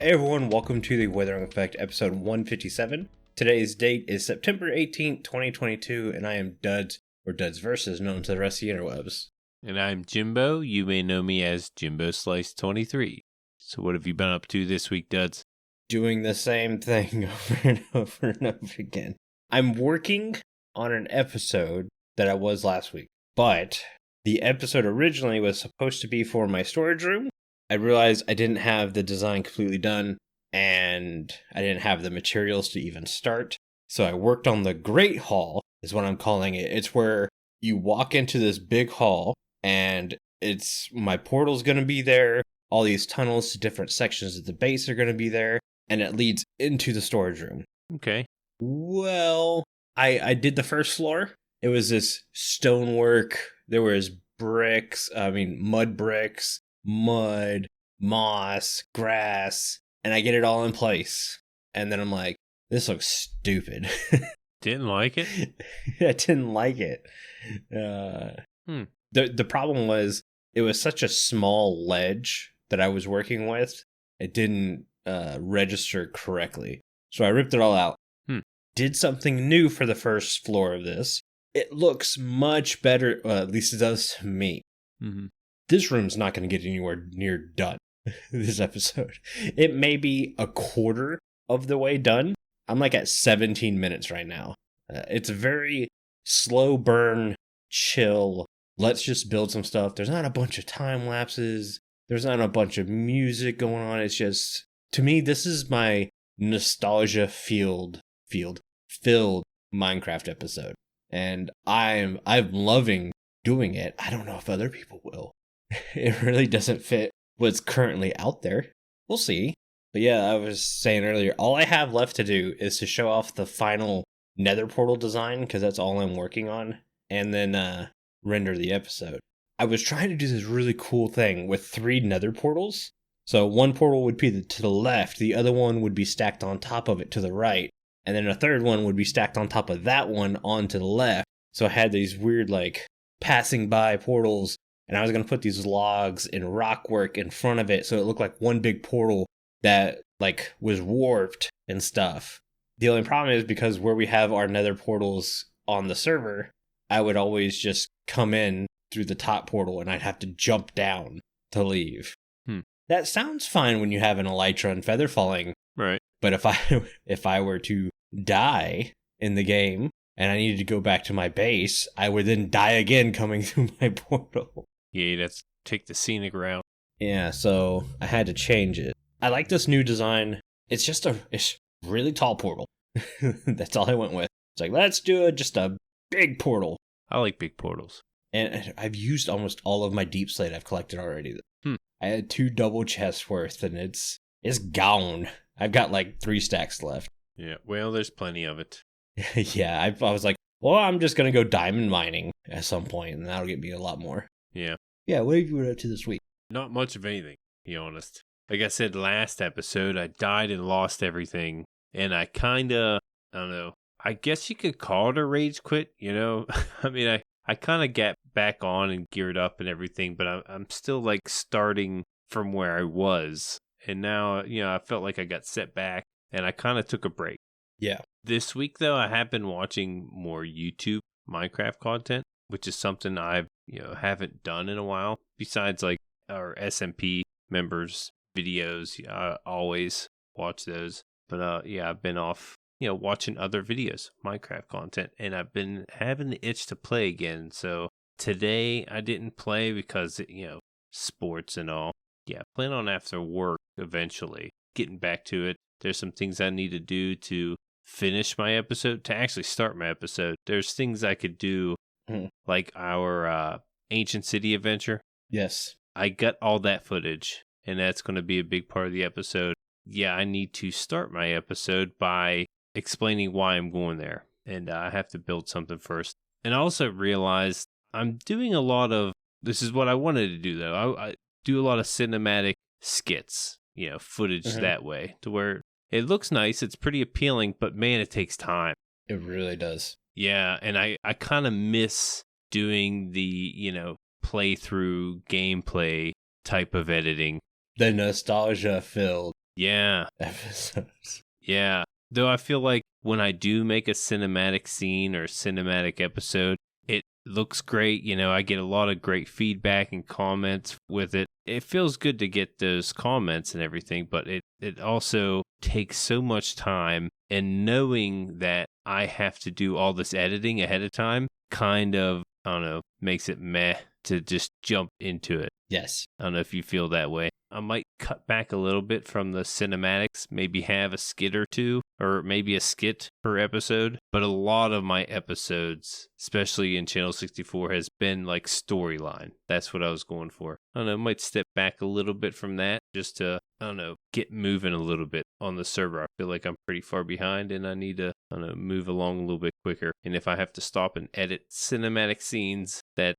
Hey everyone, welcome to the Withering Effect episode 157. Today's date is September 18th, 2022, and I am Duds, or Duds Versus, known to the rest of the interwebs. And I'm Jimbo. You may know me as Jimbo Slice 23. So what have you been up to this week, Duds? Doing the same thing over and over and over again. I'm working on an episode that I was last week, but the episode originally was supposed to be for my storage room. I realized I didn't have the design completely done, and I didn't have the materials to even start. So I worked on the Great Hall, is what I'm calling it. It's where you walk into this big hall, and it's my portal's going to be there. All these tunnels to different sections of the base are going to be there, and it leads into the storage room. Okay. Well, I did the first floor. It was this stonework. There was mud bricks, mud, moss, grass, and I get it all in place. And then I'm like, this looks stupid. Didn't like it? I didn't like it. The problem was it was such a small ledge that I was working with. It didn't register correctly. So I ripped it all out. Did something new for the first floor of this. It looks much better, at least it does to me. Mm-hmm. This room's not going to get anywhere near done this episode. It may be a quarter of the way done. I'm like at 17 minutes right now. It's a very slow burn, chill. Let's just build some stuff. There's not a bunch of time lapses. There's not a bunch of music going on. It's just, to me, this is my nostalgia filled Minecraft episode. And I'm loving doing it. I don't know if other people will. It really doesn't fit what's currently out there. We'll see. But yeah, I was saying earlier, all I have left to do is to show off the final nether portal design, because that's all I'm working on, and then render the episode. I was trying to do this really cool thing with 3 nether portals. So one portal would be to the left, the other one would be stacked on top of it to the right, and then a third one would be stacked on top of that one onto the left. So I had these weird, like, passing by portals, and I was going to put these logs and rock work in front of it so it looked like one big portal that, like, was warped and stuff. The only problem is because where we have our nether portals on the server, I would always just come in through the top portal and I'd have to jump down to leave. That sounds fine when you have an elytra and feather falling. Right. But if I were to die in the game and I needed to go back to my base, I would then die again coming through my portal. Yeah, that's take the scenic route. Yeah, so I had to change it. I like this new design. It's just it's really tall portal. That's all I went with. It's like, let's do just a big portal. I like big portals. And I've used almost all of my deep slate I've collected already. I had 2 double chests worth, and it's gone. I've got like 3 stacks left. Yeah, well, there's plenty of it. Yeah, I was like, well, I'm just going to go diamond mining at some point, and that'll get me a lot more. Yeah. Yeah, what have you been up to this week? Not much of anything, to be honest. Like I said last episode, I died and lost everything, and I kind of, I don't know, I guess you could call it a rage quit, you know? I mean, I kind of got back on and geared up and everything, but I'm still like starting from where I was. And now, you know, I felt like I got set back and I kind of took a break. Yeah. This week, though, I have been watching more YouTube Minecraft content, which is something I've, haven't done in a while. Besides like our SMP members videos, I always watch those. But yeah, I've been off, watching other videos, Minecraft content, and I've been having the itch to play again. So today I didn't play because, sports and all. Yeah, I plan on after work eventually getting back to it. There's some things I need to do to finish my episode, to actually start my episode. There's things I could do, like our Ancient City adventure. Yes. I got all that footage, and that's going to be a big part of the episode. Yeah, I need to start my episode by explaining why I'm going there, and I have to build something first. And I also realized I'm doing a lot of, this is what I wanted to do though, I do a lot of cinematic skits, footage that way, to where it looks nice, it's pretty appealing, but man, it takes time. It really does. Yeah, and I kind of miss doing the, playthrough gameplay type of editing. The nostalgia filled Yeah. episodes. Yeah. Though I feel like when I do make a cinematic scene or cinematic episode, it looks great. I get a lot of great feedback and comments with it. It feels good to get those comments and everything, but it also takes so much time. And knowing that I have to do all this editing ahead of time kind of, I don't know, makes it meh to just jump into it. Yes. I don't know if you feel that way. I might cut back a little bit from the cinematics, maybe have a skit or two, or maybe a skit per episode. But a lot of my episodes, especially in Channel 64, has been like storyline. That's what I was going for. I don't know, I might step back a little bit from that just to, I don't know, get moving a little bit on the server. I feel like I'm pretty far behind and I need to, I don't know, move along a little bit quicker. And if I have to stop and edit cinematic scenes, that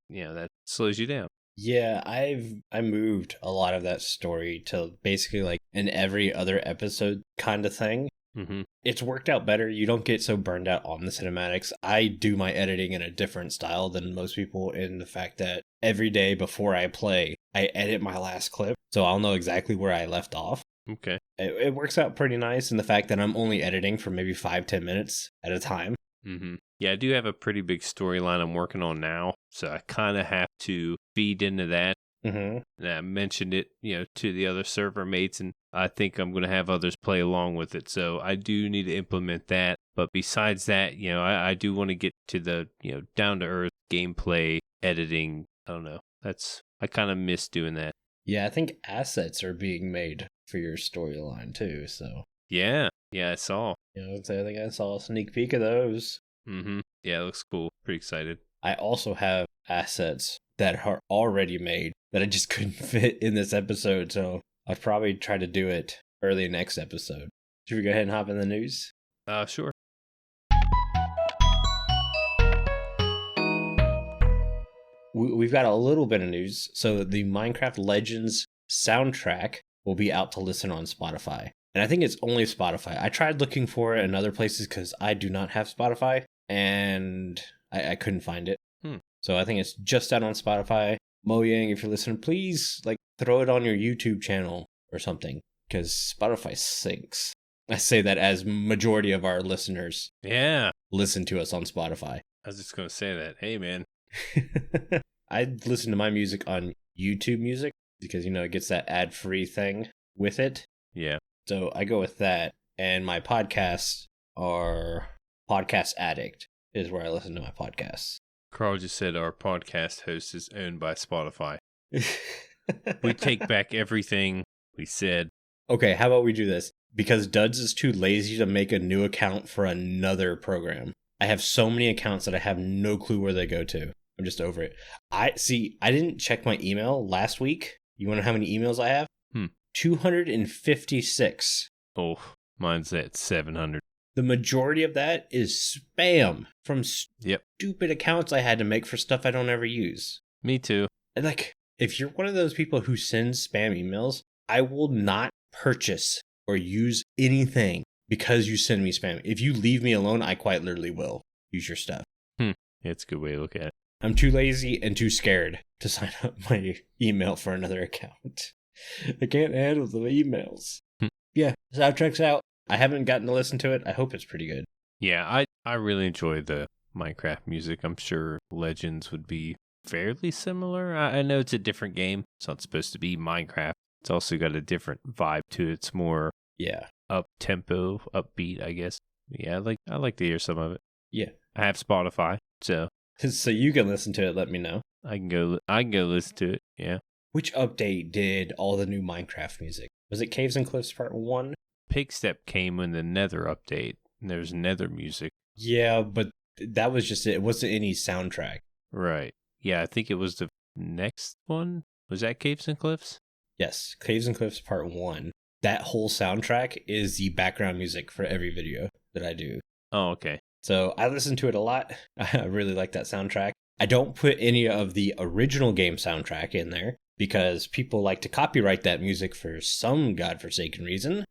slows you down. Yeah, I moved a lot of that story to basically like an every other episode kind of thing. Mm-hmm. It's worked out better. You don't get so burned out on the cinematics. I do my editing in a different style than most people, in the fact that every day before I play, I edit my last clip, so I'll know exactly where I left off. Okay. It works out pretty nice in the fact that I'm only editing for maybe 5-10 minutes at a time. Mm-hmm. Yeah, I do have a pretty big storyline I'm working on now, so I kind of have to feed into that. Mm-hmm. And I mentioned it, to the other server mates, and I think I'm going to have others play along with it. So I do need to implement that. But besides that, I do want to get to the, down to earth gameplay editing. I don't know. I kind of miss doing that. Yeah, I think assets are being made for your storyline too. So yeah, I saw. I think I saw a sneak peek of those. Mm-hmm. Yeah, it looks cool. Pretty excited. I also have assets that are already made that I just couldn't fit in this episode, so I'll probably try to do it early next episode. Should we go ahead and hop in the news? Sure. We've got a little bit of news. So the Minecraft Legends soundtrack will be out to listen on Spotify. And I think it's only Spotify. I tried looking for it in other places because I do not have Spotify, and I couldn't find it. So I think it's just out on Spotify. Mojang, if you're listening, please throw it on your YouTube channel or something, because Spotify sinks. I say that as majority of our listeners listen to us on Spotify. I was just going to say that. Hey, man. I listen to my music on YouTube Music because, it gets that ad-free thing with it. Yeah. So I go with that. And my podcasts are Podcast Addict is where I listen to my podcasts. Carl just said our podcast host is owned by Spotify. We take back everything we said. Okay, how about we do this? Because Duds is too lazy to make a new account for another program. I have so many accounts that I have no clue where they go to. I'm just over it. I didn't check my email last week. You want to know how many emails I have? 256. Oh, mine's at 700. The majority of that is spam from stupid accounts I had to make for stuff I don't ever use. Me too. And if you're one of those people who sends spam emails, I will not purchase or use anything because you send me spam. If you leave me alone, I quite literally will use your stuff. It's a good way to look at it. I'm too lazy and too scared to sign up my email for another account. I can't handle the emails. Yeah, soundtrack's out. I haven't gotten to listen to it. I hope it's pretty good. Yeah, I really enjoy the Minecraft music. I'm sure Legends would be fairly similar. I know it's a different game. It's not supposed to be Minecraft. It's also got a different vibe to it. It's more up-tempo, upbeat, I guess. Yeah, I like to hear some of it. Yeah. I have Spotify, so you can listen to it. Let me know. I can go listen to it. Yeah. Which update did all the new Minecraft music? Was it Caves and Cliffs Part 1? Pigstep came in the Nether update, and there's Nether music. Yeah, but that was just it. It wasn't any soundtrack. Right. Yeah, I think it was the next one. Was that Caves and Cliffs? Yes, Caves and Cliffs Part 1. That whole soundtrack is the background music for every video that I do. Oh, okay. So I listen to it a lot. I really like that soundtrack. I don't put any of the original game soundtrack in there because people like to copyright that music for some godforsaken reason.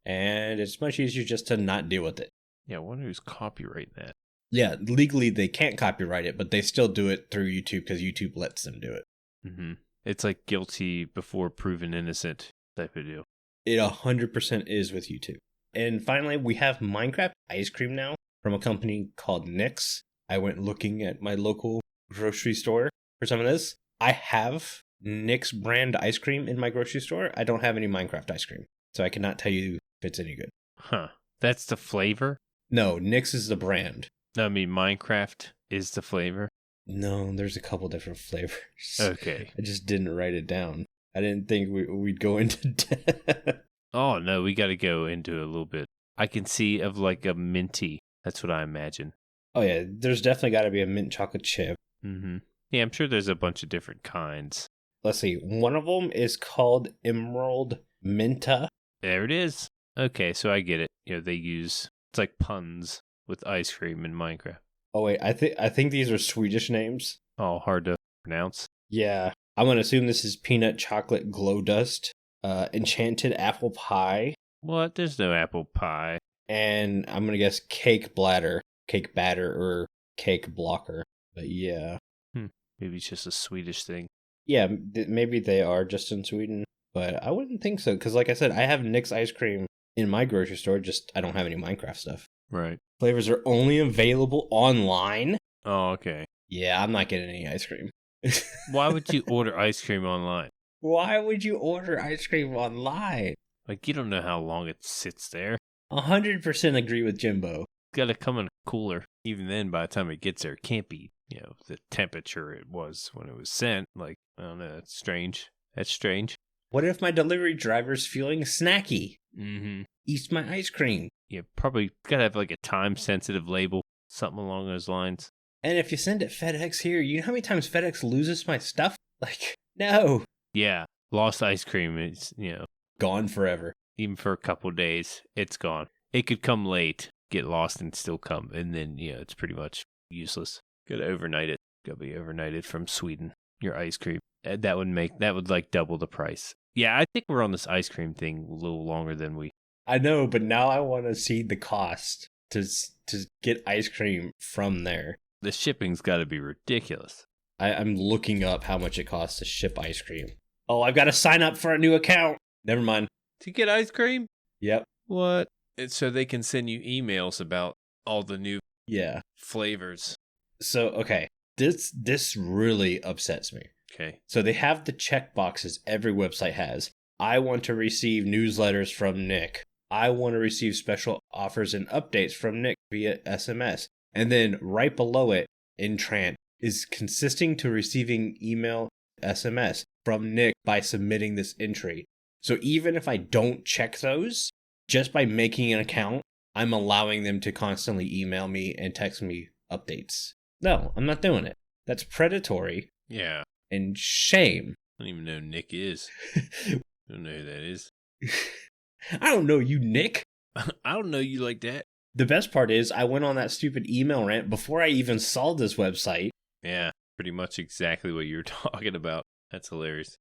And it's much easier just to not deal with it. Yeah, I wonder who's copyrighting that. Yeah, legally they can't copyright it, but they still do it through YouTube because YouTube lets them do it. Mm-hmm. It's like guilty before proven innocent type of deal. It 100% is with YouTube. And finally, we have Minecraft ice cream now from a company called Nick's. I went looking at my local grocery store for some of this. I have Nick's brand ice cream in my grocery store. I don't have any Minecraft ice cream, so I cannot tell you if it's any good. Huh. That's the flavor? No, Nick's is the brand. No, I mean, Minecraft is the flavor? No, there's a couple different flavors. Okay. I just didn't write it down. I didn't think we'd go into depth. Oh, no, we got to go into it a little bit. I can see of like a minty. That's what I imagine. Oh, yeah, there's definitely got to be a mint chocolate chip. Mm-hmm. Yeah, I'm sure there's a bunch of different kinds. Let's see. One of them is called Emerald Minta. There it is. Okay, so I get it. They use, it's like puns with ice cream in Minecraft. Oh, wait, I think these are Swedish names. Oh, hard to pronounce. Yeah, I'm going to assume this is Peanot Choklad Glowdust, Enchanted Apple Pie. What? There's no apple pie. And I'm going to guess cake batter, or cake blocker. But yeah. Maybe it's just a Swedish thing. Yeah, maybe they are just in Sweden, but I wouldn't think so. Because like I said, I have Nick's ice cream in my grocery store, just I don't have any Minecraft stuff. Right. Flavors are only available online. Oh, okay. Yeah, I'm not getting any ice cream. Why would you order ice cream online? Why would you order ice cream online? Like, you don't know how long it sits there. 100% agree with Jimbo. It's got to come in a cooler. Even then, by the time it gets there, it can't be, the temperature it was when it was sent. Like, I don't know. That's strange. That's strange. What if my delivery driver's feeling snacky? Mm-hmm. Eats my ice cream. Yeah, probably got to have like a time-sensitive label. Something along those lines. And if you send it FedEx here, you know how many times FedEx loses my stuff? Like, no. Yeah. Lost ice cream is, gone forever. Even for a couple days, it's gone. It could come late, get lost, and still come. And then, it's pretty much useless. Gotta overnight it. Gotta be overnighted from Sweden. Your ice cream. That would like double the price. Yeah, I think we're on this ice cream thing a little longer than we. I know, but now I want to see the cost to get ice cream from there. The shipping's gotta be ridiculous. I'm looking up how much it costs to ship ice cream. Oh, I've got to sign up for a new account. Never mind. To get ice cream? Yep. What? It's so they can send you emails about all the new flavors. So, okay. This really upsets me. Okay. So they have the check boxes every website has. I want to receive newsletters from Nick. I want to receive special offers and updates from Nick via SMS. And then right below it, Entrant is consisting to receiving email SMS from Nick by submitting this entry. So even if I don't check those, just by making an account, I'm allowing them to constantly email me and text me updates. No, I'm not doing it. That's predatory. Yeah. And shame. I don't even know who Nick is. I don't know who that is. I don't know you, Nick. I don't know you like that. The best part is I went on that stupid email rant before I even saw this website. Yeah, pretty much exactly what you were talking about. That's hilarious.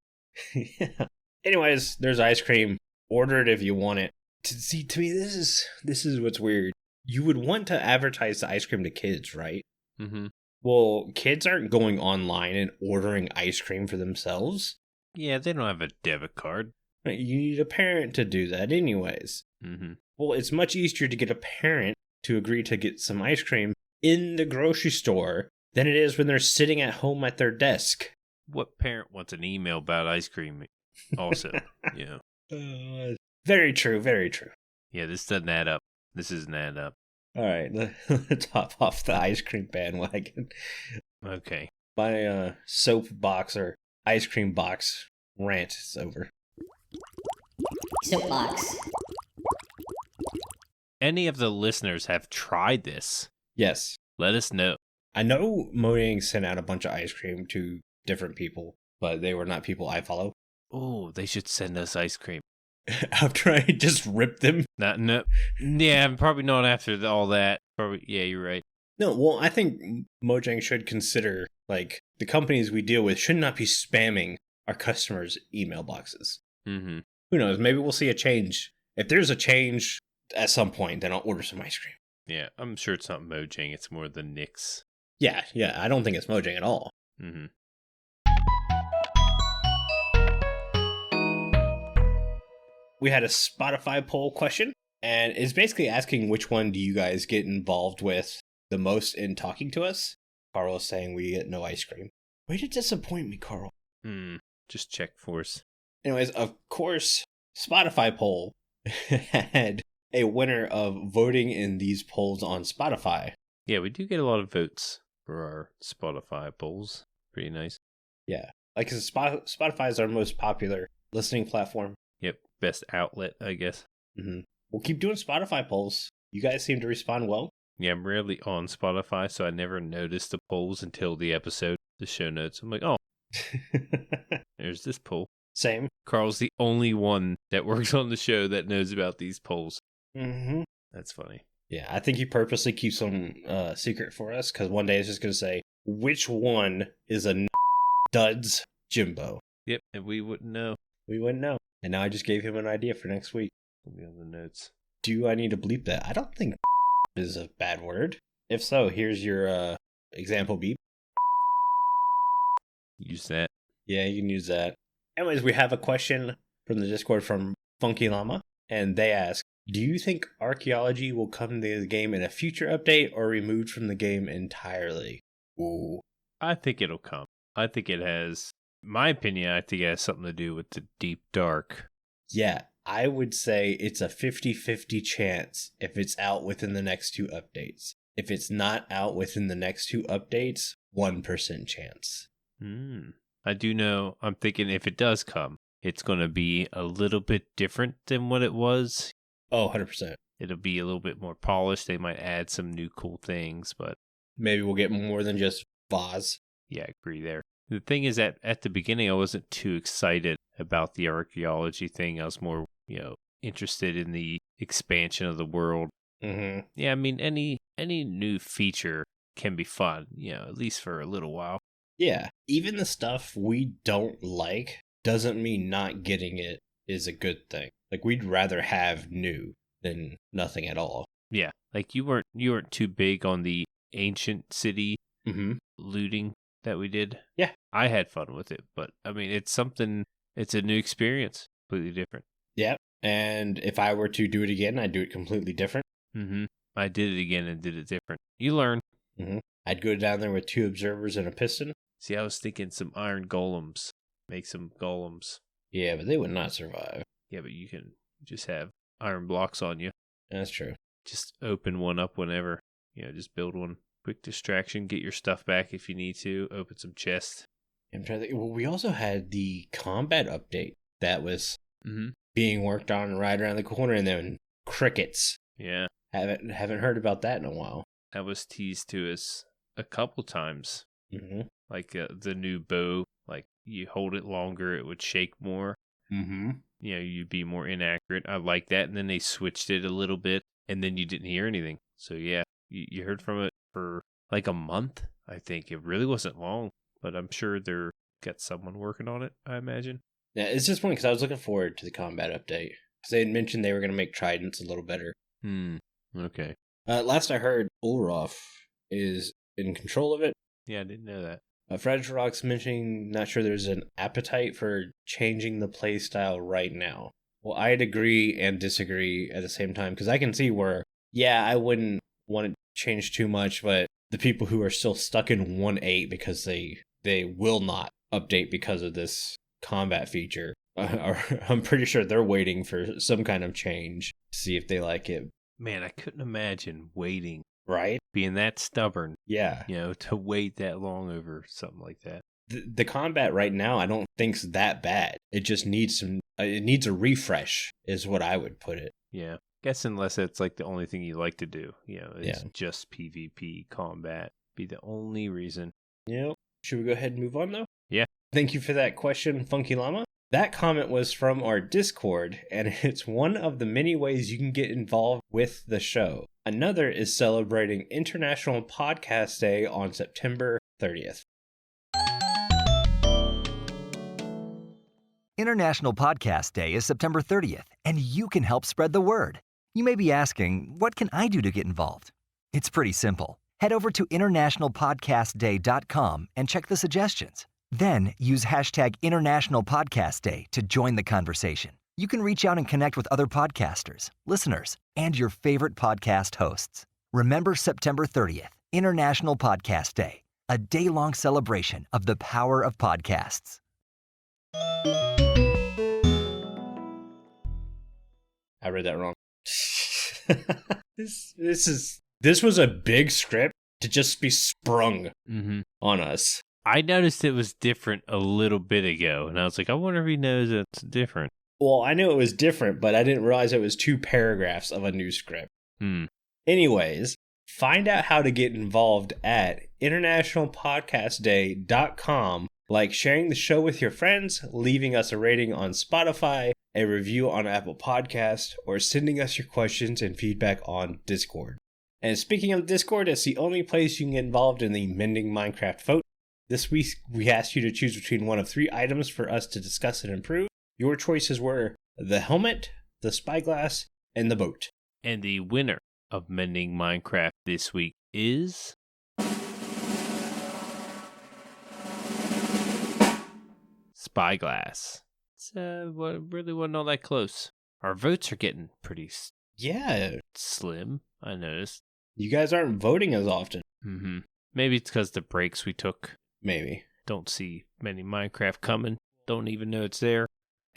Yeah. Anyways, there's ice cream. Order it if you want it. To me, this is what's weird. You would want to advertise the ice cream to kids, right? Mm-hmm. Well, kids aren't going online and ordering ice cream for themselves. Yeah, they don't have a debit card. You need a parent to do that anyways. Mm-hmm. Well, it's much easier to get a parent to agree to get some ice cream in the grocery store than it is when they're sitting at home at their desk. What parent wants an email about ice cream also? Very true, very true. Yeah, this doesn't add up. This isn't add up. All right, let's hop off the ice cream bandwagon. Okay. My soapbox or ice cream box rant is over. Soapbox. Any of the listeners have tried this? Yes. Let us know. I know Mojang sent out a bunch of ice cream to different people, but they were not people I follow. Oh, they should send us ice cream. After I just ripped them? No. Yeah, probably not after all that. Probably. Yeah, you're right. No, well, I think Mojang should consider, like, the companies we deal with should not be spamming our customers' email boxes. Mm-hmm. Who knows? Maybe we'll see a change. If there's a change at some point, then I'll order some ice cream. Yeah, I'm sure it's not Mojang. It's more the Knicks. Yeah, I don't think it's Mojang at all. Mm-hmm. we had a Spotify poll question, and it's basically asking which one do you guys get involved with the most in talking to us. Carl is saying we get no ice cream. Way to disappoint me, Carl. Just check for us. Anyways, of course, Spotify poll had a winner of voting in these polls on Spotify. Yeah, we do get a lot of votes for our Spotify polls. Pretty nice. Yeah, like Spotify is our most popular listening platform. Yep, best outlet, I guess. Mm-hmm. We'll keep doing Spotify polls. You guys seem to respond well. Yeah, I'm rarely on Spotify, so I never noticed the polls until the episode, the show notes. I'm like, oh, there's this poll. Same. Carl's the only one that works on the show that knows about these polls. Mm-hmm. That's funny. Yeah, I think he purposely keeps them secret for us, because one day it's just going to say, which one is a duds Jimbo? Yep, and we wouldn't know. We wouldn't know. And now I just gave him an idea for next week. It'll be on the notes. Do I need to bleep that? I don't think is a bad word. If so, here's your example beep. Use that. Yeah, you can use that. Anyways, we have a question from the Discord from Funkyllama, and they ask, do you think archaeology will come to the game in a future update or removed from the game entirely? Ooh. I think it'll come. I think it has, in my opinion, I think it has something to do with the deep dark. Yeah, I would say it's a 50-50 chance if it's out within the next 2 updates. If it's not out within the next 2 updates, 1% chance. I do know, I'm thinking if it does come, it's going to be a little bit different than what it was. Oh, 100%. It'll be a little bit more polished. They might add some new cool things, but maybe we'll get more than just Vaz. Yeah, I agree there. The thing is that at the beginning, I wasn't too excited about the archaeology thing. I was more, interested in the expansion of the world. Mm-hmm. Yeah, I mean, any new feature can be fun, at least for a little while. Yeah, even the stuff we don't like doesn't mean not getting it is a good thing. Like, we'd rather have new than nothing at all. Yeah, like you weren't too big on the ancient city looting that we did. Yeah. I had fun with it, but I mean, it's a new experience, completely different. Yeah, and if I were to do it again, I'd do it completely different. I did it again and did it different. You learn. I'd go down there with 2 observers and a piston. See, I was thinking some iron golems. Make some golems. Yeah, but they would not survive. Yeah, but you can just have iron blocks on you. That's true. Just open one up whenever. Just build one. Quick distraction. Get your stuff back if you need to. Open some chests. I'm trying to think. Well, we also had the combat update that was being worked on right around the corner, and then crickets. Yeah. Haven't heard about that in a while. That was teased to us a couple times. Mm-hmm. Like the new bow, like you hold it longer, it would shake more. Mm-hmm. You'd be more inaccurate. I like that. And then they switched it a little bit, and then you didn't hear anything. So yeah, you heard from it for like a month, I think. It really wasn't long, but I'm sure they're got someone working on it, I imagine. Yeah, it's just funny because I was looking forward to the combat update. Because they had mentioned they were going to make tridents a little better. Okay. Last I heard, Ulrof is in control of it. Yeah, I didn't know that. FragileRock's mentioning, not sure there's an appetite for changing the playstyle right now. Well, I'd agree and disagree at the same time, because I can see where, yeah, I wouldn't want to change too much, but the people who are still stuck in 1.8 because they will not update because of this combat feature, I'm pretty sure they're waiting for some kind of change to see if they like it. Man, I couldn't imagine waiting. Right? Being that stubborn. Yeah. To wait that long over something like that. The combat right now, I don't think's that bad. It just needs it needs a refresh, is what I would put it. Yeah. Guess unless it's like the only thing you like to do. It's just PvP combat. Be the only reason. Yeah. Should we go ahead and move on, though? Yeah. Thank you for that question, Funkyllama. That comment was from our Discord, and it's one of the many ways you can get involved with the show. Another is celebrating International Podcast Day on September 30th. International Podcast Day is September 30th, and you can help spread the word. You may be asking, what can I do to get involved? It's pretty simple. Head over to internationalpodcastday.com and check the suggestions. Then use hashtag International Podcast Day to join the conversation. You can reach out and connect with other podcasters, listeners, and your favorite podcast hosts. Remember September 30th, International Podcast Day, a day-long celebration of the power of podcasts. I read that wrong. This was a big script to just be sprung on us. I noticed it was different a little bit ago, and I was like, I wonder if he knows it's different. Well, I knew it was different, but I didn't realize it was 2 paragraphs of a new script. Anyways, find out how to get involved at internationalpodcastday.com, like sharing the show with your friends, leaving us a rating on Spotify, a review on Apple Podcast, or sending us your questions and feedback on Discord. And speaking of Discord, it's the only place you can get involved in the Mending Minecraft vote. This week, we asked you to choose between one of 3 items for us to discuss and improve. Your choices were the helmet, the spyglass, and the boat. And the winner of Mending Minecraft this week is... Spyglass. It's really wasn't all that close. Our votes are getting pretty slim, I noticed. You guys aren't voting as often. Maybe it's because the breaks we took. Maybe. Don't see many Minecraft coming. Don't even know it's there.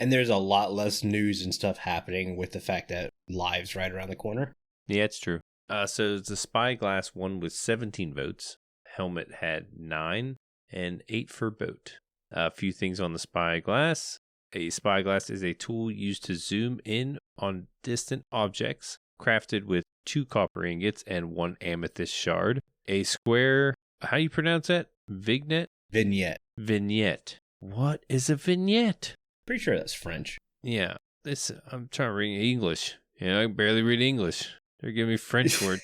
And there's a lot less news and stuff happening with the fact that live's right around the corner. Yeah, it's true. So the Spyglass won with 17 votes. Helmet had 9 and 8 for boat. A few things on the Spyglass. A spyglass is a tool used to zoom in on distant objects, crafted with 2 copper ingots and 1 amethyst shard. A square, how do you pronounce that? Vignette? Vignette. What is a vignette? Pretty sure that's French. Yeah, I'm trying to read English. I can barely read English. They're giving me French word.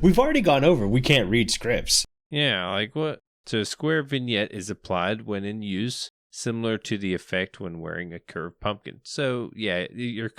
We've already gone over. We can't read scripts. Yeah, like what? So a square vignette is applied when in use, similar to the effect when wearing a curved pumpkin. So yeah, you're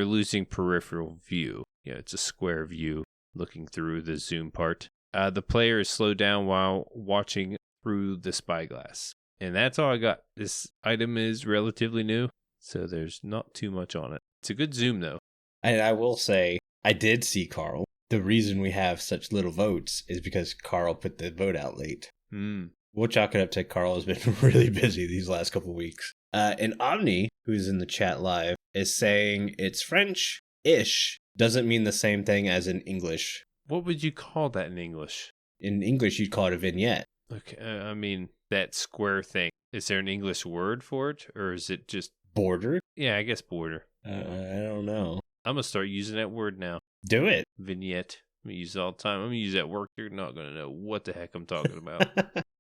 losing peripheral view. It's a square view looking through the zoom part. The player is slowed down while watching through the spyglass. And that's all I got. This item is relatively new, so there's not too much on it. It's a good zoom, though. And I will say, I did see Carl. The reason we have such little votes is because Carl put the vote out late. We'll chalk it up to Carl has been really busy these last couple weeks. And Aubni, who's in the chat live, is saying it's French-ish. Doesn't mean the same thing as in English. What would you call that in English? In English, you'd call it a vignette. Okay, I mean, that square thing. Is there an English word for it, or is it just... Border? Yeah, I guess border. I don't know. I'm going to start using that word now. Do it. Vignette. I'm going to use it all the time. I'm going to use it at work. You're not going to know what the heck I'm talking about.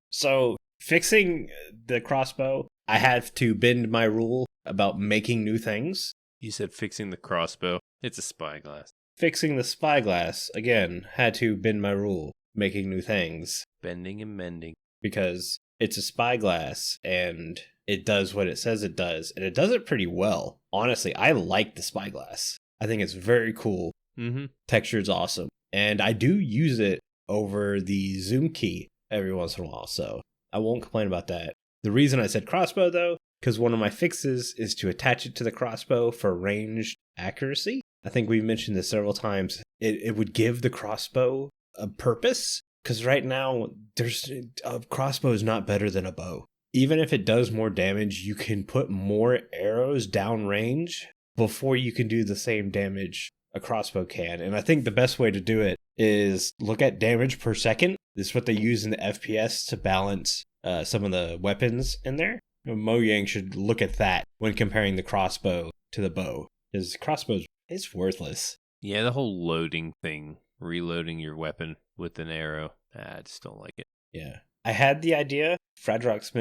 So, fixing the crossbow, I have to bend my rule about making new things. You said fixing the crossbow. It's a spyglass. Fixing the spyglass, again, had to bend my rule, making new things. Bending and mending. Because it's a spyglass, and it does what it says it does, and it does it pretty well. Honestly, I like the spyglass. I think it's very cool. Texture's awesome. And I do use it over the zoom key every once in a while, so I won't complain about that. The reason I said crossbow, though, because one of my fixes is to attach it to the crossbow for ranged accuracy. I think we've mentioned this several times. It would give the crossbow a purpose, because right now, a crossbow is not better than a bow. Even if it does more damage, you can put more arrows downrange before you can do the same damage a crossbow can. And I think the best way to do it is look at damage per second. This is what they use in the FPS to balance some of the weapons in there. Mojang should look at that when comparing the crossbow to the bow, because crossbows, it's worthless. Yeah, the whole loading thing, reloading your weapon with an arrow, I just don't like it. Yeah. I had the idea, FragileRock's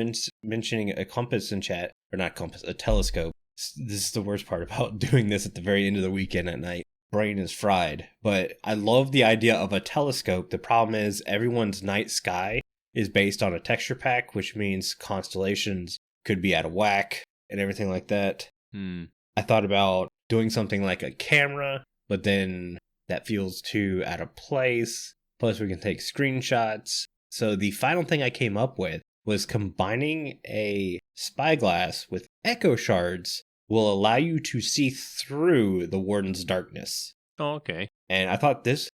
mentioning a compass in chat, or not compass, a telescope. This is the worst part about doing this at the very end of the weekend at night. Brain is fried. But I love the idea of a telescope. The problem is everyone's night sky is based on a texture pack, which means constellations could be out of whack and everything like that. I thought about doing something like a camera, but then that feels too out of place. Plus we can take screenshots. So the final thing I came up with was combining a spyglass with echo shards will allow you to see through the warden's darkness. Oh, okay. And I thought this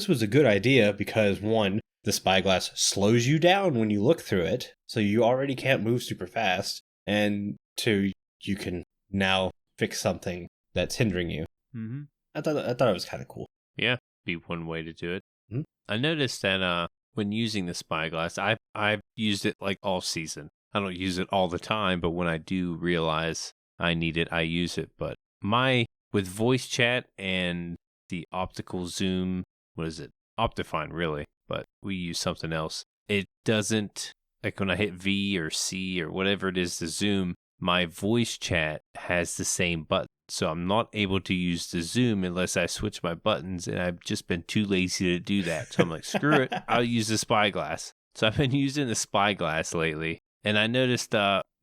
was a good idea because, one, the spyglass slows you down when you look through it, so you already can't move super fast. And two, you can now fix something that's hindering you. Mm-hmm. I thought it was kind of cool. Yeah, be one way to do it. Hmm? I noticed that when using the spyglass, I've used it like all season. I don't use it all the time, but when I do realize I need it, I use it. But with voice chat and the optical zoom, what is it? Optifine, really, but we use something else. It doesn't, like when I hit V or C or whatever it is to zoom, my voice chat has the same button. So I'm not able to use the zoom unless I switch my buttons, and I've just been too lazy to do that. So I'm like, screw it, I'll use the spyglass. So I've been using the spyglass lately, and I noticed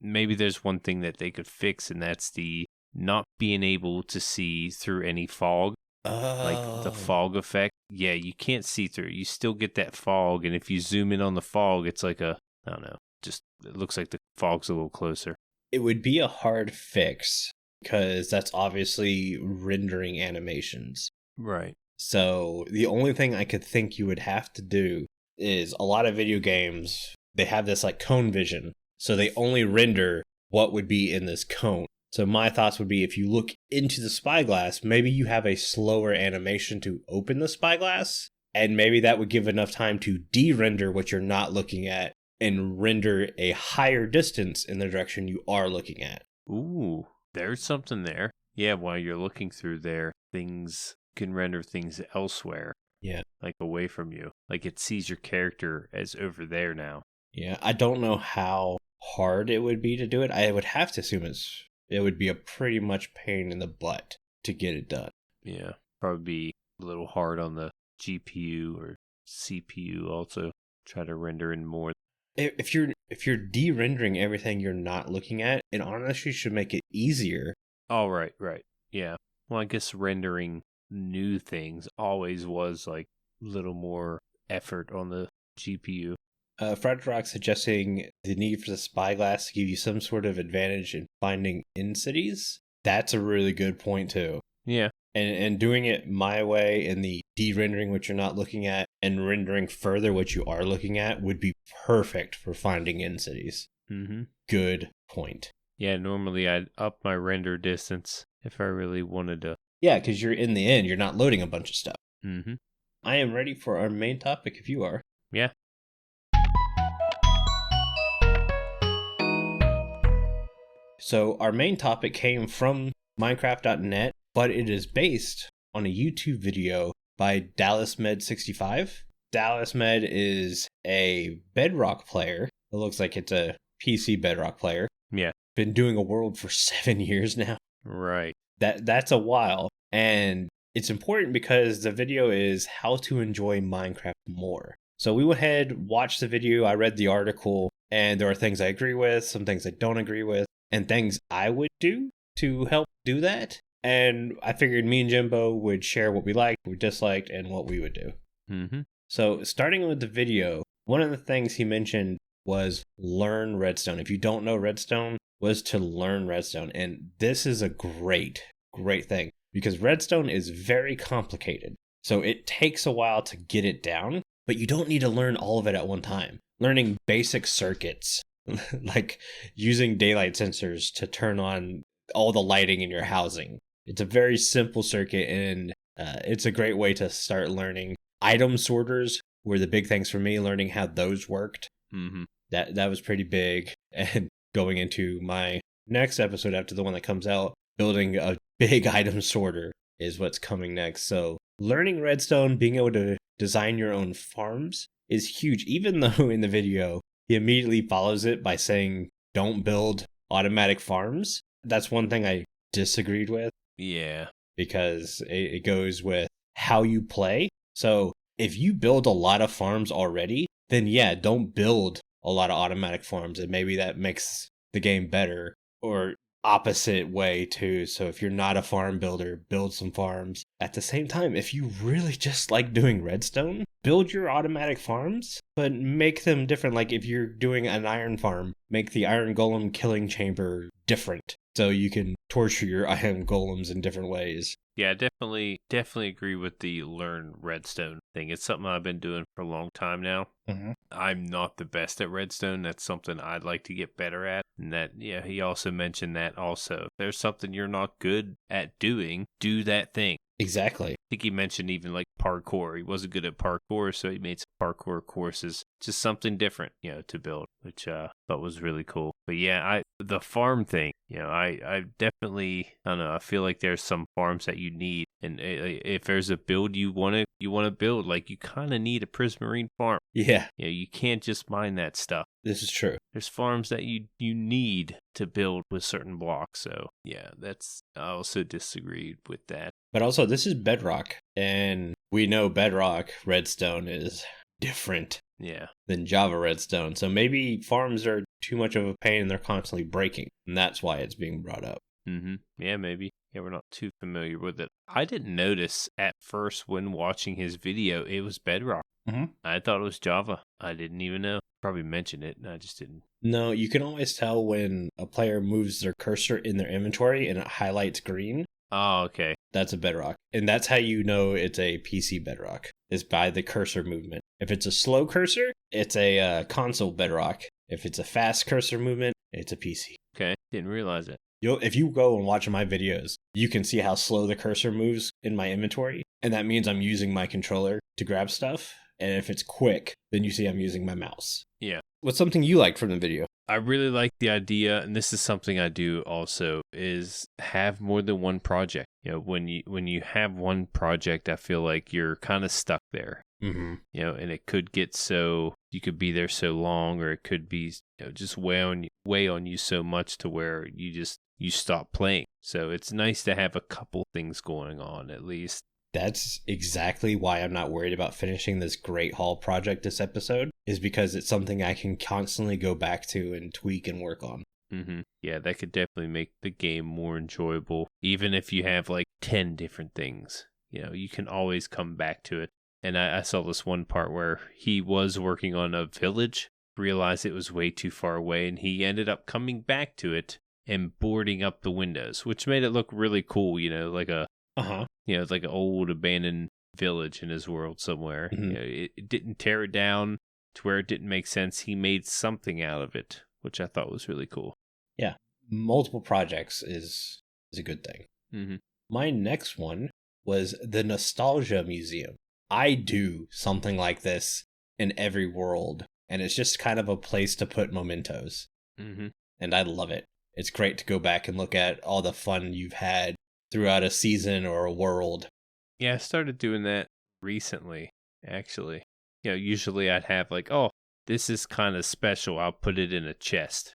maybe there's one thing that they could fix, and that's the not being able to see through any fog. Like the fog effect. Yeah, you can't see through it. You still get that fog, and if you zoom in on the fog, it's like I don't know, just it looks like the fog's a little closer. It would be a hard fix because that's obviously rendering animations. Right. So the only thing I could think you would have to do is a lot of video games, they have this like cone vision. So they only render what would be in this cone. So my thoughts would be if you look into the spyglass, maybe you have a slower animation to open the spyglass, and maybe that would give enough time to de-render what you're not looking at and render a higher distance in the direction you are looking at. Ooh, there's something there. Yeah, while you're looking through there, things can render things elsewhere. Yeah. Like away from you. Like it sees your character as over there now. Yeah, I don't know how hard it would be to do it. I would have to assume it would be a pretty much pain in the butt to get it done. Yeah, probably be a little hard on the GPU or CPU also. Try to render in more. If you're de-rendering everything you're not looking at, it honestly should make it easier. Oh, right. Yeah. Well, I guess rendering new things always was like a little more effort on the GPU. FragileRock suggesting the need for the spyglass to give you some sort of advantage in finding in cities. That's a really good point too. Yeah. And doing it my way in the de-rendering what you're not looking at and rendering further what you are looking at would be perfect for finding in cities. Mm-hmm. Good point. Yeah, normally I'd up my render distance if I really wanted to. Yeah, because you're in the end, you're not loading a bunch of stuff. Mm-hmm. I am ready for our main topic if you are. Yeah. So our main topic came from Minecraft.net, but it is based on a YouTube video by DallasMed65. DallasMed is a Bedrock player. It looks like it's a PC Bedrock player. Yeah. Been doing a world for 7 years now. Right. That's a while. And it's important because the video is how to enjoy Minecraft more. So we went ahead, watched the video, I read the article, and there are things I agree with, some things I don't agree with, and things I would do to help do that. And I figured me and Jimbo would share what we liked, what we disliked, and what we would do. Mm-hmm. So starting with the video, one of the things he mentioned was learn redstone. If you don't know redstone, was to learn redstone. And this is a great thing because redstone is very complicated. So it takes a while to get it down, but you don't need to learn all of it at one time. Learning basic circuits, like using daylight sensors to turn on all the lighting in your housing. It's a very simple circuit, and it's a great way to start learning. Item sorters were the big things for me, learning how those worked. Mm-hmm. That was pretty big. And going into my next episode after the one that comes out, building a big item sorter is what's coming next. So learning redstone, being able to design your own farms is huge. Even though in the video, he immediately follows it by saying, don't build automatic farms. That's one thing I disagreed with. Yeah. Because it goes with how you play. So if you build a lot of farms already, then yeah, don't build a lot of automatic farms. And maybe that makes the game better. Or opposite way too. So if you're not a farm builder, build some farms. At the same time, if you really just like doing redstone, build your automatic farms, but make them different. Like if you're doing an iron farm, make the iron golem killing chamber different. so you can torture your iron golems in different ways. Yeah, I definitely agree with the learn redstone thing. It's something I've been doing for a long time now. Mm-hmm. I'm not the best at redstone. That's something I'd like to get better at. And that, yeah, he also mentioned that also. If there's something you're not good at doing, do that thing. Exactly. I think he mentioned even like parkour. He wasn't good at parkour, so he made some parkour courses. Just something different, to build, which I thought was really cool. But yeah, the farm thing, I definitely, I don't know, I feel like there's some farms that you need. And if there's a build you want to build, like you kind of need a prismarine farm. Yeah. You can't just mine that stuff. This is true. There's farms that you need to build with certain blocks. So yeah, I also disagreed with that. But also, this is Bedrock, and we know Bedrock redstone is different than Java redstone. So maybe farms are too much of a pain and they're constantly breaking, and that's why it's being brought up. Mm-hmm. Yeah, maybe. Yeah, we're not too familiar with it. I didn't notice at first when watching his video it was Bedrock. Mm-hmm. I thought it was Java. I didn't even know. Probably mentioned it, and I just didn't. No, you can always tell when a player moves their cursor in their inventory and it highlights green. Oh, okay. That's a Bedrock. And that's how you know it's a PC Bedrock, is by the cursor movement. If it's a slow cursor, it's a console Bedrock. If it's a fast cursor movement, it's a PC. Okay, didn't realize it. If you go and watch my videos, you can see how slow the cursor moves in my inventory. And that means I'm using my controller to grab stuff. And if it's quick, then you see I'm using my mouse. Yeah. What's something you liked from the video? I really like the idea, and this is something I do also, is have more than one project. When you have one project, I feel like you're kind of stuck there. Mm-hmm. And it could get so, you could be there so long, or it could be just weigh on you so much to where you stop playing. So it's nice to have a couple things going on at least. That's exactly why I'm not worried about finishing this Great Hall project this episode, is because it's something I can constantly go back to and tweak and work on. Mm-hmm. Yeah, that could definitely make the game more enjoyable. Even if you have like 10 different things, you can always come back to it. And I saw this one part where he was working on a village, realized it was way too far away, and he ended up coming back to it and boarding up the windows, which made it look really cool, like a it's like an old abandoned village in his world somewhere. Mm-hmm. It didn't tear it down to where it didn't make sense. He made something out of it, which I thought was really cool. Yeah, multiple projects is a good thing. Mm-hmm. My next one was the Nostalgia Museum. I do something like this in every world, and it's just kind of a place to put mementos. Mm-hmm. And I love it. It's great to go back and look at all the fun you've had throughout a season or a world. Yeah, I started doing that recently, actually. Usually I'd have like, oh, this is kind of special. I'll put it in a chest.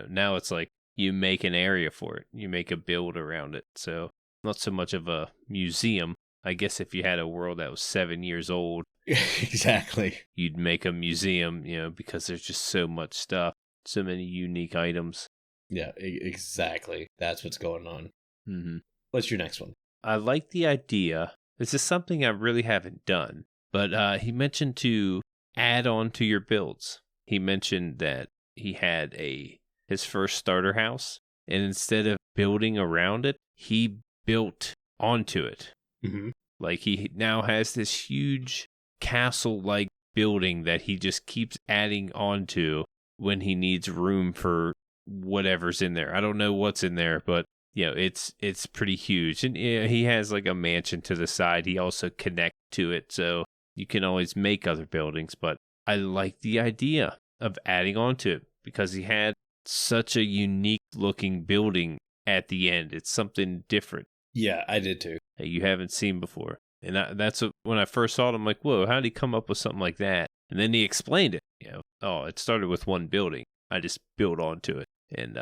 Now it's like you make an area for it. You make a build around it. So not so much of a museum. I guess if you had a world that was 7 years old. Exactly. You'd make a museum, because there's just so much stuff. So many unique items. Yeah, exactly. That's what's going on. Mm-hmm. What's your next one? I like the idea. This is something I really haven't done, but he mentioned to add on to your builds. He mentioned that he had his first starter house, and instead of building around it, he built onto it. Mm-hmm. Like he now has this huge castle-like building that he just keeps adding onto when he needs room for whatever's in there. I don't know what's in there, but it's pretty huge. And he has like a mansion to the side. He also connects to it, so you can always make other buildings. But I like the idea of adding on to it because he had such a unique looking building at the end. It's something different. Yeah, I did too. That you haven't seen before. And that's when I first saw it, I'm like, whoa, how did he come up with something like that? And then he explained it. It started with one building. I just built onto it. And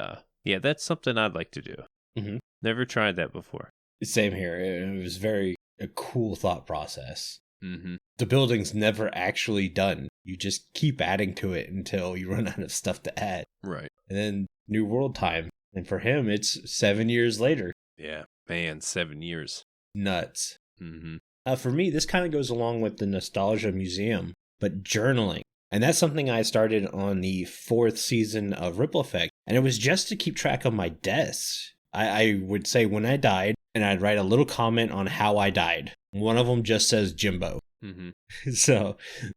that's something I'd like to do. Mm-hmm. Never tried that before. Same here. It was a cool thought process. Mm-hmm. The building's never actually done. You just keep adding to it until you run out of stuff to add. Right. And then New World time. And for him, it's 7 years later. Yeah. Man, 7 years. Nuts. Mm-hmm. For me, this kind of goes along with the Nostalgia Museum, but journaling. And that's something I started on the 4th season of Ripple Effect. And it was just to keep track of my deaths. I would say when I died, and I'd write a little comment on how I died. One of them just says Jimbo. Mm-hmm. So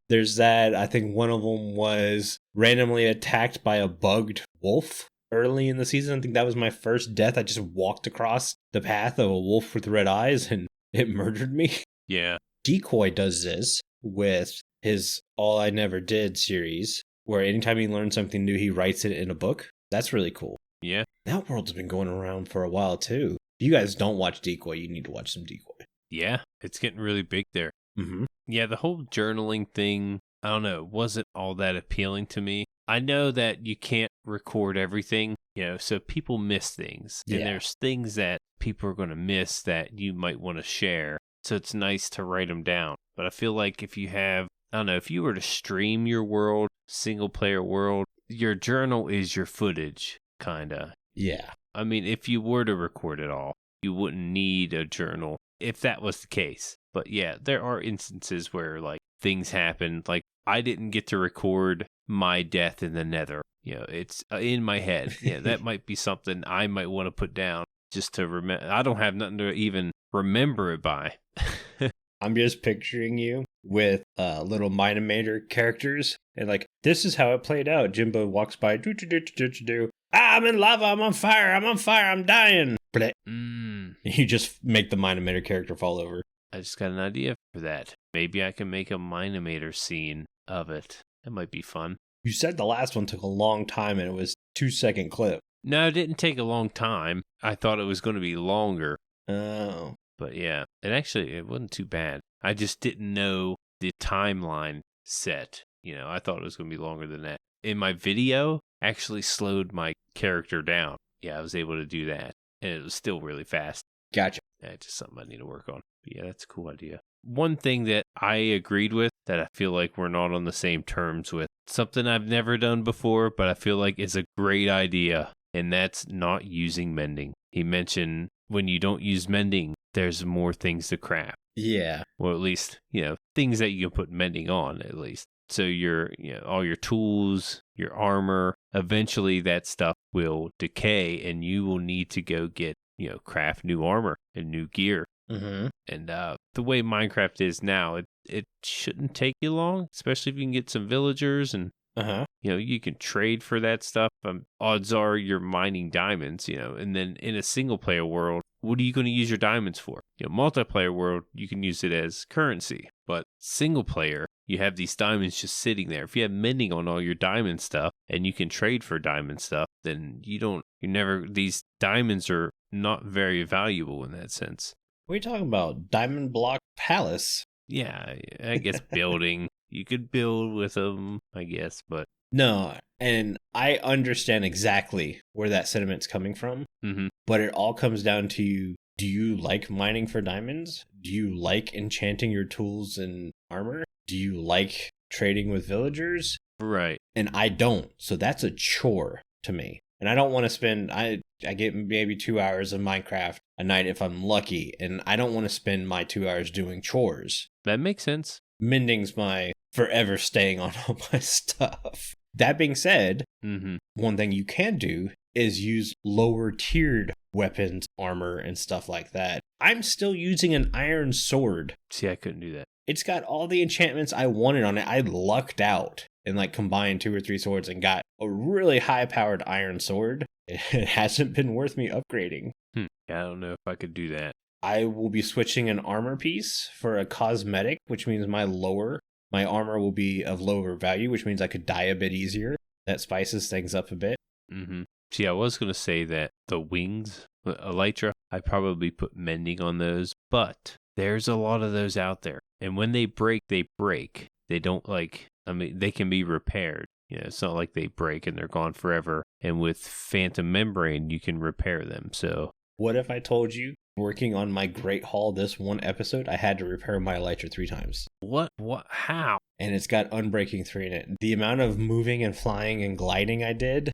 there's that. I think one of them was randomly attacked by a bugged wolf early in the season. I think that was my first death. I just walked across the path of a wolf with red eyes and it murdered me. Yeah. Decoy does this with his All I Never Did series, where anytime he learns something new, he writes it in a book. That's really cool. Yeah. That world's been going around for a while, too. If you guys don't watch Decoy, you need to watch some Decoy. Yeah. It's getting really big there. Mm-hmm. Yeah, the whole journaling thing, I don't know, wasn't all that appealing to me. I know that you can't record everything, so people miss things. And there's things that people are going to miss that you might want to share. So it's nice to write them down. But I feel like if you have, I don't know, if you were to stream your world, single player world, your journal is your footage, kind of. Yeah. I mean, if you were to record it all, you wouldn't need a journal if that was the case. But yeah, there are instances where like things happen. Like I didn't get to record my death in the Nether. It's in my head. Yeah, that might be something I might want to put down just to remember. I don't have nothing to even remember it by. I'm just picturing you with little Minimator characters. And like, this is how it played out. Jimbo walks by. I'm in lava. I'm on fire. I'm dying. You just make the Minimator character fall over. I just got an idea for that. Maybe I can make a Minimator scene of it. That might be fun. You said the last one took a long time and it was 2-second clip. No, it didn't take a long time. I thought it was going to be longer. Oh. But yeah, it wasn't too bad. I just didn't know the timeline set. I thought it was going to be longer than that. In my video, I actually slowed my character down. Yeah, I was able to do that. And it was still really fast. Gotcha. That's just something I need to work on. But yeah, that's a cool idea. One thing that I agreed with that I feel like we're not on the same terms with, something I've never done before, but I feel like is a great idea, and that's not using mending. He mentioned when you don't use mending, there's more things to craft. Yeah. Well, at least, things that you can put mending on, at least. So all your tools, your armor, eventually that stuff will decay and you will need to go get, craft new armor and new gear. Mm-hmm. And the way Minecraft is now, it shouldn't take you long, especially if you can get some villagers and, you can trade for that stuff. Odds are you're mining diamonds, and then in a single player world, what are you going to use your diamonds for? Multiplayer world, you can use it as currency, but single player, you have these diamonds just sitting there. If you have mending on all your diamond stuff and you can trade for diamond stuff, then these diamonds are not very valuable in that sense. What are you talking about? Diamond Block Palace? Yeah, I guess building. You could build with them, I guess, but... No, and I understand exactly where that sentiment's coming from, but it all comes down to, do you like mining for diamonds? Do you like enchanting your tools and armor? Do you like trading with villagers? Right. And I don't, so that's a chore to me. And I don't want to spend, I get maybe 2 hours of Minecraft a night if I'm lucky, and I don't want to spend my 2 hours doing chores. That makes sense. Mending's my forever staying on all my stuff. That being said, one thing you can do is use lower tiered weapons, armor, and stuff like that. I'm still using an iron sword. See, I couldn't do that. It's got all the enchantments I wanted on it. I lucked out and combined 2 or 3 swords and got a really high powered iron sword. It hasn't been worth me upgrading. I don't know if I could do that. I will be switching an armor piece for a cosmetic, which means my armor will be of lower value, which means I could die a bit easier. That spices things up a bit. See, I was going to say that the wings, elytra, I probably put mending on those, but there's a lot of those out there. And when they break, they break. They don't they can be repaired. It's not like they break and they're gone forever. And with Phantom Membrane, you can repair them. So what if I told you, working on my Great Hall this one episode, I had to repair my elytra 3 times? What? How? And it's got Unbreaking 3 in it. The amount of moving and flying and gliding I did,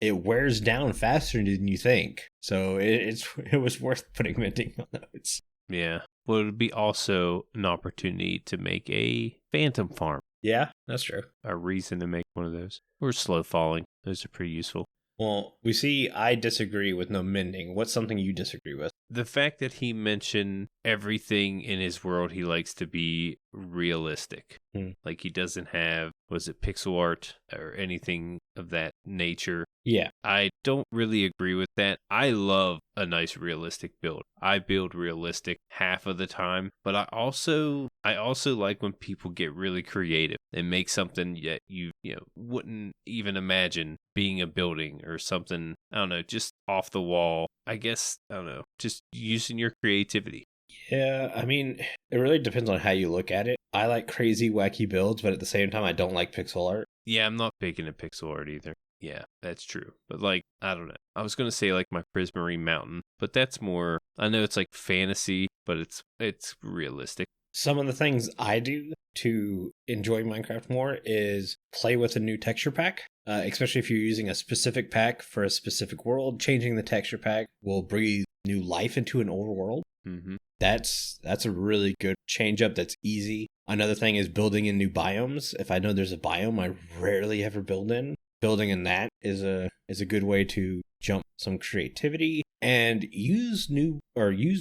it wears down faster than you think. So it was worth putting mending on those. Yeah. Well, it would be also an opportunity to make a phantom farm. Yeah, that's true. A reason to make one of those. Or slow falling. Those are pretty useful. Well, we see I disagree with no mending. What's something you disagree with? The fact that he mentioned everything in his world he likes to be realistic. Like he doesn't have, was it pixel art or anything of that nature? Yeah. I don't really agree with that. I love a nice realistic build. I build realistic half of the time, but I also like when people get really creative and make something that you wouldn't even imagine being a building or something, I don't know, just off the wall. I guess, I don't know, just using your creativity. Yeah, I mean, it really depends on how you look at it. I like crazy, wacky builds, but at the same time, I don't like pixel art. Yeah, I'm not big into pixel art either. Yeah, that's true. But like, I don't know. I was going to say like my Prismarine Mountain, but that's more, I know it's like fantasy, but it's realistic. Some of the things I do to enjoy Minecraft more is play with a new texture pack, especially if you're using a specific pack for a specific world. Changing the texture pack will breathe new life into an old world. Mm-hmm. That's a really good change up that's easy. Another thing is building in new biomes. If I know there's a biome I rarely ever build in, building in that is a good way to jump some creativity and use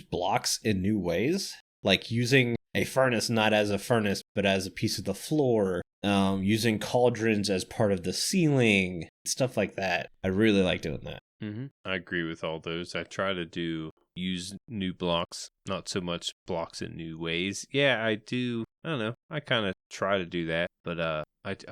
blocks in new ways, like using a furnace not as a furnace but as a piece of the floor, using cauldrons as part of the ceiling, stuff like that. I really like doing that. Mm-hmm. I agree with all those. I try to use new blocks, not so much blocks in new ways. Yeah, I do. I don't know. I kind of try to do that, but I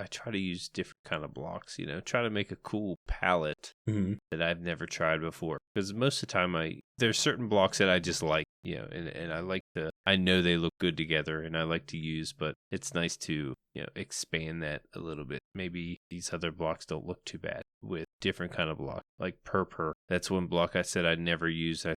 try to use different kind of blocks, try to make a cool palette that I've never tried before. Because most of the time there's certain blocks that I just like, and I like I know they look good together and I like to use, but it's nice to, expand that a little bit. Maybe these other blocks don't look too bad with different kind of block, like purple. That's one block I said I'd never use. I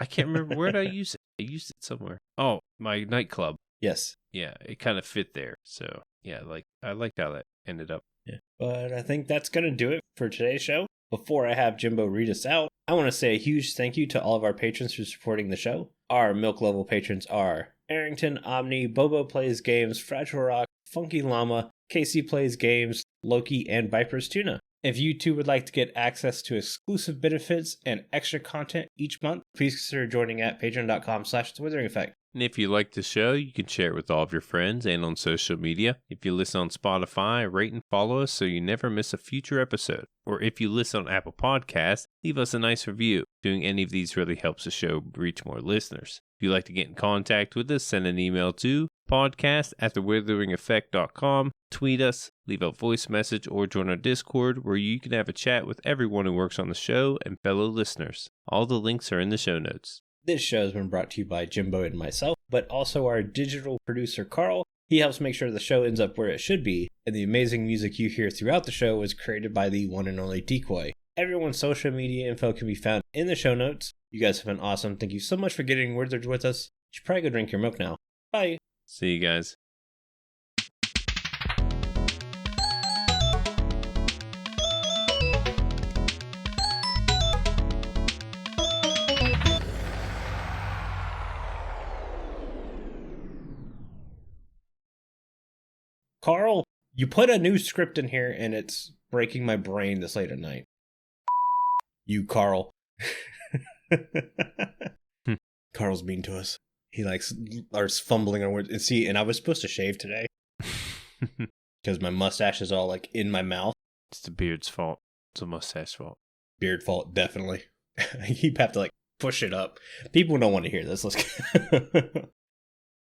can't remember where did I use it. I used it somewhere. Oh, my nightclub. Yes. Yeah, it kind of fit there. So yeah, I like how that ended up. Yeah. But I think that's going to do it for today's show. Before I have Jimbo read us out, I want to say a huge thank you to all of our patrons for supporting the show. Our milk level patrons are Aerington, Aubni, BoboPlaysGames, FragileRock, Funkyllama, KCPlaysGames, Loki, and viperoustuna. If you too would like to get access to exclusive benefits and extra content each month, please consider joining at patreon.com/thewithering effect. And if you like the show, you can share it with all of your friends and on social media. If you listen on Spotify, rate and follow us so you never miss a future episode. Or if you listen on Apple Podcasts, leave us a nice review. Doing any of these really helps the show reach more listeners. If you'd like to get in contact with us, send an email to podcast@thewitheringeffect.com, tweet us, leave a voice message, or join our Discord where you can have a chat with everyone who works on the show and fellow listeners. All the links are in the show notes. This show has been brought to you by Jimbo and myself, but also our digital producer, Carl. He helps make sure the show ends up where it should be, and the amazing music you hear throughout the show was created by the one and only Decoy. Everyone's social media info can be found in the show notes. You guys have been awesome. Thank you so much for getting Withers with us. You should probably go drink your milk now. Bye. See you guys. Carl, you put a new script in here and it's breaking my brain this late at night. You, Carl. Carl's mean to us. He starts fumbling on words. And I was supposed to shave today because my mustache is all in my mouth. It's the beard's fault. It's a mustache fault. Beard fault, definitely. You have to push it up. People don't want to hear this. Let's go.